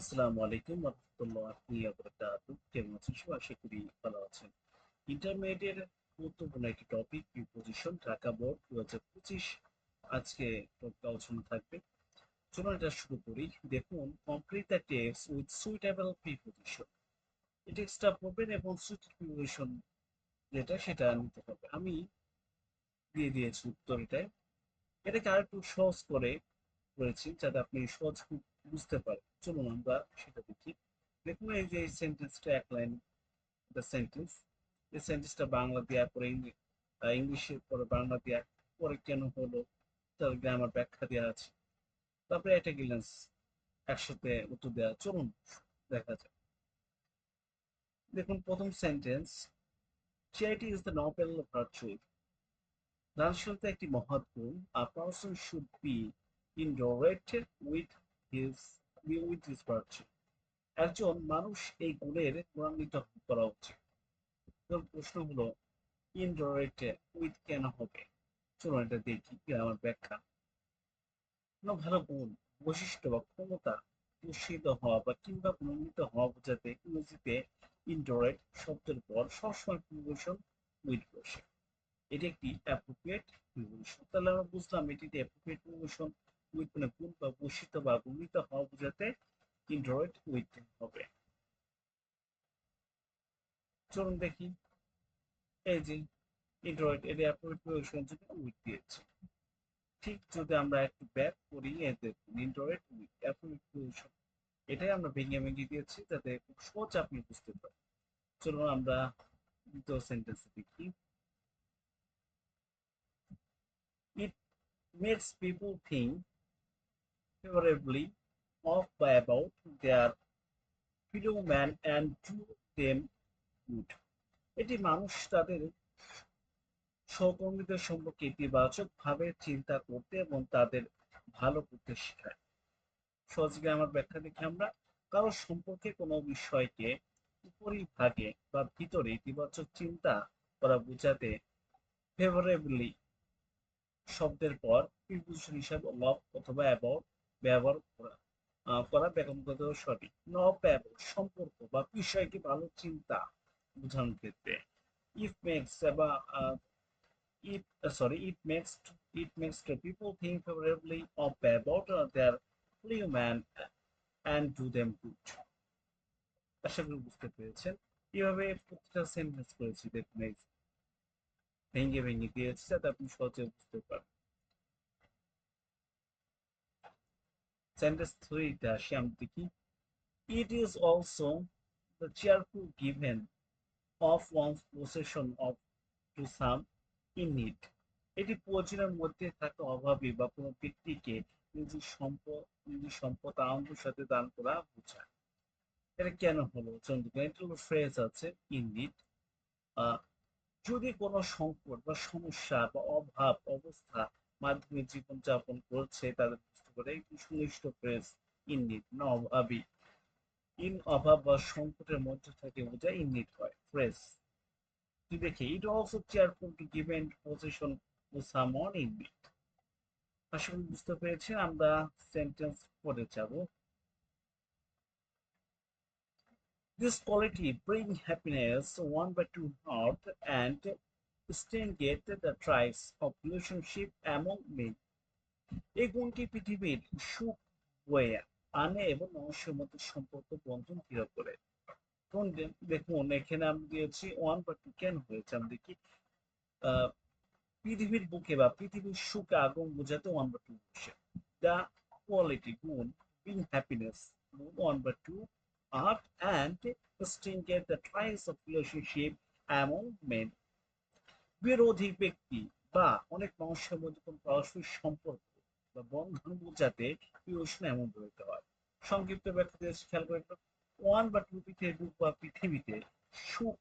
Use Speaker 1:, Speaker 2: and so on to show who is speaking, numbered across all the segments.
Speaker 1: আসসালামু আলাইকুম রহমতুল্লাহি ওয়া বারাকাতুহু। কেমন আছেন সবাই? আশা করি ভালো আছেন। ইন্টারমিডিয়েটের গুরুত্বপূর্ণ একটি টপিক প্রিপোজিশন, ঢাকা বোর্ড 2025। আজকে টপিক আলোচনা থাকবে। চলুন এটা শুরু করি। দেখুন, complete the text with suitable preposition. এই টেক্সটটা পড়বেন এবং সুইটেবল প্রিপোজিশন যেটা সেটা নিতে হবে। আমি দিয়ে দিয়েছি উত্তর এটায়। এটাকে আরেকটু সহজ করে করেছি যাতে আপনি সহজ বুঝতে পারেন। চলুন আমরা সেটা দেখি। দেখুন, এই যে এই সেন্টেন্সটা এক লাইন দ্য সেন্টেন্স, এই সেন্টেন্সটা বাংলা দেওয়ার পরে ইংলিশের পরে বাংলা দেওয়া, পরে কেন হলো তার গ্রামার ব্যাখ্যা দেওয়া আছে। তারপরে এটা গিলেন্স একসাথে উত্তর দেওয়া। চলুন দেখা যাক। দেখুন, প্রথম sentence, charity is the noble virtue. দানশীলতা একটি মহৎ গুণ। A person should be indebted his with his virtue. একজন মানুষ এই গুণের গুণান্বিত করা উচিত। তো প্রশ্ন হলো, ইনডাইরেক্ট উইথ কেন হবে? চলুন এটা দেখি আমার ব্যাখ্যা। কোনো ভালো গুণ, বৈশিষ্ট্য বা ক্ষমতা পুষিত হওয়া বা কিংবা গুণান্বিত হওয়া বোঝাতে ইংরেজিতে ইনডাইরেক্ট শব্দের পর সবসময় প্রিপোজিশন উইথ বসে। এটি একটি অ্যাপ্রোপ্রিয়েট প্রিপোজিশন। তাহলে আমরা বুঝলাম এটি অ্যাপ্রোপ্রিয়েট প্রিপোজিশন উইথ মানে গুণ বা বৈশিষ্ট্য বা গুণিত হওয়া বোঝাতে ইনডাইরেক্ট উইথ হবে। চলুন দেখি, এই যে ইনডাইরেক্ট এটি অ্যাপ্রোপ্রিয়েট প্রিপোজিশন জন্য উইথ দিয়েছে। ঠিক যদি আমরা একটু ব্যাক করি, এদের ইনডাইরেক্ট উইথ অ্যাপ্রোপ্রিয়েট প্রিপোজিশন, এটাই আমরা ভেঙে ভেঙে দিয়েছি যাতে খুব সহজ আপনি বুঝতে পারেন। চলুন আমরা দ্বিতীয় সেন্টেন্সে দেখি। It makes people think favorably of by about their fellow man and do them good. এটি মানুষ তাদের সহকর্মীদের সম্পর্কে ইতিবাচকভাবে চিন্তা করতে এবং তাদের ভালো করতে শেখায়। সহজ গ্রামার ব্যাখ্যা দেখি আমরা। কারো সম্পর্কে কোনো বিষয়কে উপরিভাগে বা ভিতরে ইতিবাচক চিন্তা করা বোঝাতে ফেভারেবলি শব্দের পর প্রিপোজিশন হিসাবে লভ অথবা অ্যাবাউট ব্যবহার করা ব্যাকরণগত সঠিক। নব অ্যাবাউট সম্পর্ক বা বিষয়কে ভালো চিন্তা বোঝানোর ক্ষেত্রে। ইফ মেক্স বা it sorry it makes the people think favorably of about their fellow man and do them good. আশা করি বুঝতে পেরেছেন। এভাবে প্রতিটা সেন্টেন্স করেছি, দেখুন এই ভেঙে ভেঙে দিয়েছি যাতে আপনি সহজে বুঝতে পারেন। সেন্টেন্স 3 তে আসি, আমরা দেখি। It is also the cheerful given of one's possession of to some in need. এটি প্রয়োজনের মধ্যে থাকা অভাবী বা কোনো ব্যক্তিকে নিজের সম্পদ আনন্দের সাথে দান করা বোঝায়। এটা কেন হলো? এটা ফ্রেজ আছে ইন নিড। যদি কোনো সংকট বা সমস্যা বা অভাব অবস্থা মাধ্যমে জীবনযাপন করছে তাদের বুঝতে পারে একটি সুনির্দিষ্ট ফ্রেজ ইন নিড না অভাবী। ইন অভাব বা সংকটের মধ্যে থেকে বোঝায় ইন নিড হয় ফ্রেজ। তুই দেখি, it also cheerful to give and position to someone in need. আশা করি বুঝতে পেরেছেন। আমরা সেন্টেন্স পড়ে যাব। This quality bring happiness one by two heart and stimulate the ties of relationship among men. এই গুণটি পৃথিবীর সুখ বয়ে আনে এবং মানুষের মধ্যে সম্পর্ক বন্ধন দৃঢ় করে। দেখুন এখানে আমি দিয়েছি ওয়ান বা টু, কেন হয়েছে আমি দেখি। আহ, পৃথিবীর বুকে বা পৃথিবীর সুখে আগুন বোঝাতে ওয়ান বা টু বসে। দ্য কোয়ালিটি গুণ বিং হ্যাপিনেস ওয়ান বা two art and distinguish the ties of relationship among men. বিরোধী ব্যক্তি বা অনেক মানুষের মধ্যে কোন পারস্পরিক সম্পর্ক বা বন্ধন বোঝাতে প্রিয়সন এমন বলতে হয়। সংক্ষিপ্ত ব্যাখ্যা দিয়েছি, খেয়াল করে। ওয়ান বা টু বুক বা পৃথিবীতে সুখ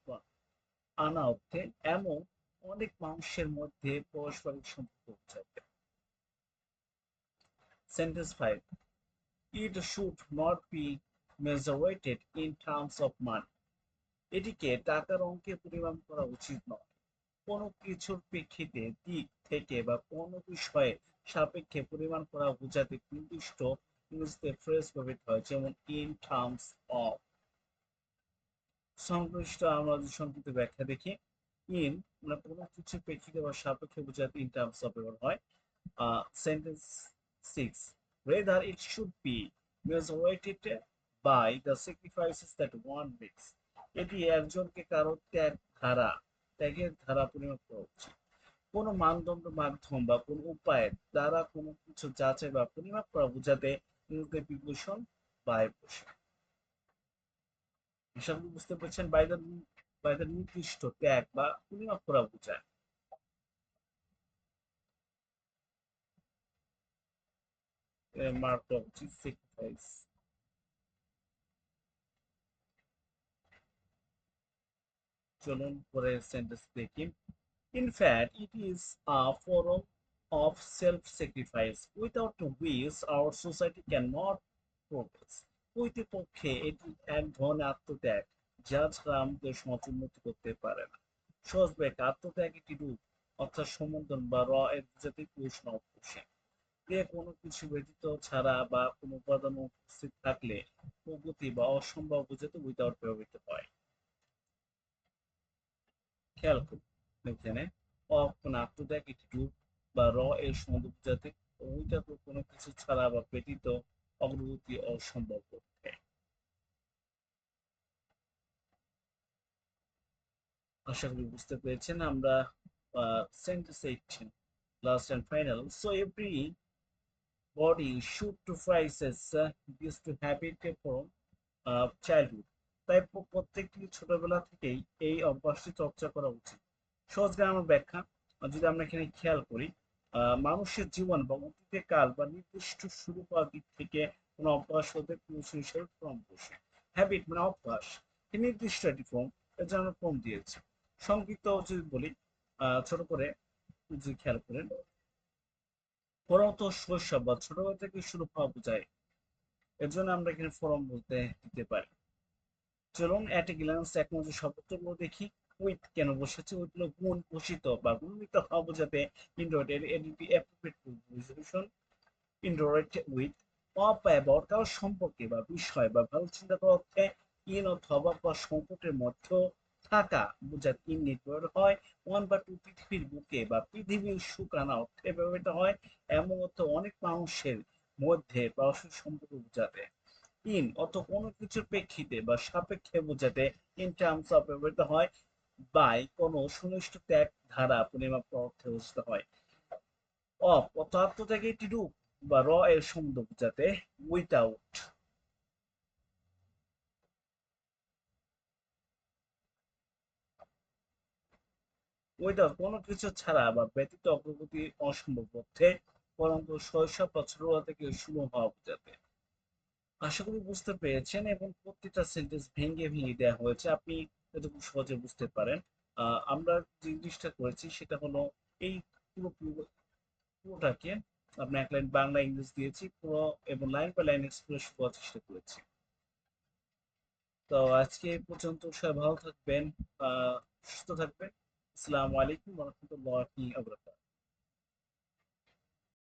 Speaker 1: আনা অর্থে এমন অনেক মানুষের মধ্যে পারস্পরিক সম্পর্ক বোঝাতে। Sentence 5, it should not be measured in terms of money. এটিকে টাকার অঙ্কে পরিমাপ করা উচিত নয়। কোনো কিছুর প্রেক্ষিতে দিক থেকে বা কোনো বিষয়ে সাপেক্ষে পরিমাণ করা বোঝাতে নির্দিষ্ট ইংরেজিতে ফ্রেজ ব্যবহৃত হয়, যেমন ইন টার্মস অফ। সংশ্লিষ্ট আমরা যদি সংক্ষিপ্ত ব্যাখ্যা দেখি, ইন মানে কোনো কিছু প্রেক্ষিতে বা সাপেক্ষে বোঝাতে ইন টার্মস অফ ব্যবহার হয়। Sentence 6, whether it should be measured by the sacrifices that one makes, এটি একজনকে কারো ত্যাগের ধারা পরিমাপ করা উচিত। কোনো মানদণ্ড, মাধ্যম বা কোনো উপায়ের দ্বারা কোনো কিছু যাচাই বা পরিমাপ করা বোঝাতে ইংরেজিতে প্রিপোজিশন বাই বসে। হিসাবগুলো বুঝতে পেরেছেন? বাই দ্য নির্দিষ্ট ত্যাগ বা পরিমাপ করা বোঝায়। Mark of sacrifice. চলুন পরে সেন্টেন্স দেখি। In fact, it is a form of self-sacrifice without which our society cannot progress. প্রকৃতপক্ষে এটি এক ধরনের আত্মত্যাগ যা ছাড়া আমাদের সমাজ উন্নতি করতে পারে না। সহজ ব্যাখ্যা, আত্মত্যাগ একটি রূপ, অর্থাৎ সম্বোধন বা এর বোঝাতে প্রশ্ন অপোষণ। যে কোনো কিছু ব্যতীত ছাড়া বা কোনো উপাদান উপস্থিত থাকলে প্রগতি বা অসম্ভব বোঝাতে উইদাউট ব্যবহৃত হয়। খেয়াল করুন এখানে কোনো আত্মত্যাগ একটি রূপ বা এর সম্বন্ধে বোঝাতে ওইটা তো কোনো কিছু ছাড়া বা ব্যতীত অগ্রগতি অসম্ভব করতে। আশা করি বুঝতে পেরেছেন। আমরা sentence 18, last and final. So everybody should to practise this to habit from childhood. তাই প্রত্যেকটি ছোটবেলা থেকেই এই অভ্যাসটি চর্চা করা উচিত। সহজ গ্রামের ব্যাখ্যা যদি আমরা এখানে খেয়াল করি, মানুষের জীবন বা অতীতে কাল বা নির্দিষ্ট শুরু করার দিক থেকে কোনো অভ্যাস হতে পুরুষ হিসেবে ফর্ম বসে। হ্যাবিট মানে অভ্যাস, নির্দিষ্ট একটি ফর্ম, এর জন্য ফর্ম দিয়েছে। সংক্ষিপ্ত যদি বলি, ছোট করে যদি খেয়াল করেন, প্রথমত শৈশব বা ছোটবেলা থেকে শুরু হওয়া বোঝায়, এর জন্য আমরা এখানে ফর্ম বলতে দিতে পারি। চলুন এট এ গ্ল্যান্স এক নজর শব্দগুলো দেখি। উইথ কেন বসেছে? উইথ হলো গুণ, ভূষিত বা গুণিত হওয়া বোঝাতে indirect এডিটি appropriate preposition indirect with. Of বা অ্যাবাউট কারো সম্পর্কে বা বিষয় বা ভালো চিন্তা করার অর্থে ইন অথবা বা সংকটের মধ্যে থাকা বোঝাতে ইন নির্ভর হয়। ওয়ান বা টু পৃথিবীর বুকে বা পৃথিবীর সুকানা অর্থে ব্যবহৃত হয়। এমন অর্থ অনেক মানুষের মধ্যে পারস্পরিক সম্পর্ক বোঝাতে। ইন অর্থ কোনো কিছুর প্রেক্ষিতে বা সাপেক্ষে বোঝাতে ইন টার্মস অফ ব্যবহৃত হয়। বাই কোনো সুনির্দিষ্ট ত্যাগ ধারা পরিমাপ অর্থে বোঝাতে হয়। অফ অর্থ আত্মত্যাগের একটি রূপ বা এর সম্বন্ধ বোঝাতে উইথাউট। উইথাউট কোনো কিছু ছাড়া বা ব্যতীত অগ্রগতি অসম্ভব অর্থে, পরন্তু শৈশব বা ছোটবেলা থেকে শুরু হওয়া বোঝাতে। আশা করি বুঝতে পেরেছেন এবং প্রত্যেকটা সেন্টেন্স ভেঙে ভেঙে দেওয়া হয়েছে, আপনি যাতে খুব সহজে বুঝতে পারেন। আমরা যে জিনিসটা করেছি সেটা হলো এই পুরো পুরোটাকে আমরা এক লাইন বাংলা ইংলিশ দিয়েছি পুরো, এবং লাইন বাই লাইন এক্সপ্রেস করার চেষ্টা করেছি। তো আজকে এই পর্যন্ত, সবাই ভালো থাকবেন, সুস্থ থাকবেন। আসসালামু আলাইকুম ওয়া রাহমাতুল্লাহি ওয়া বারাকাতুহু।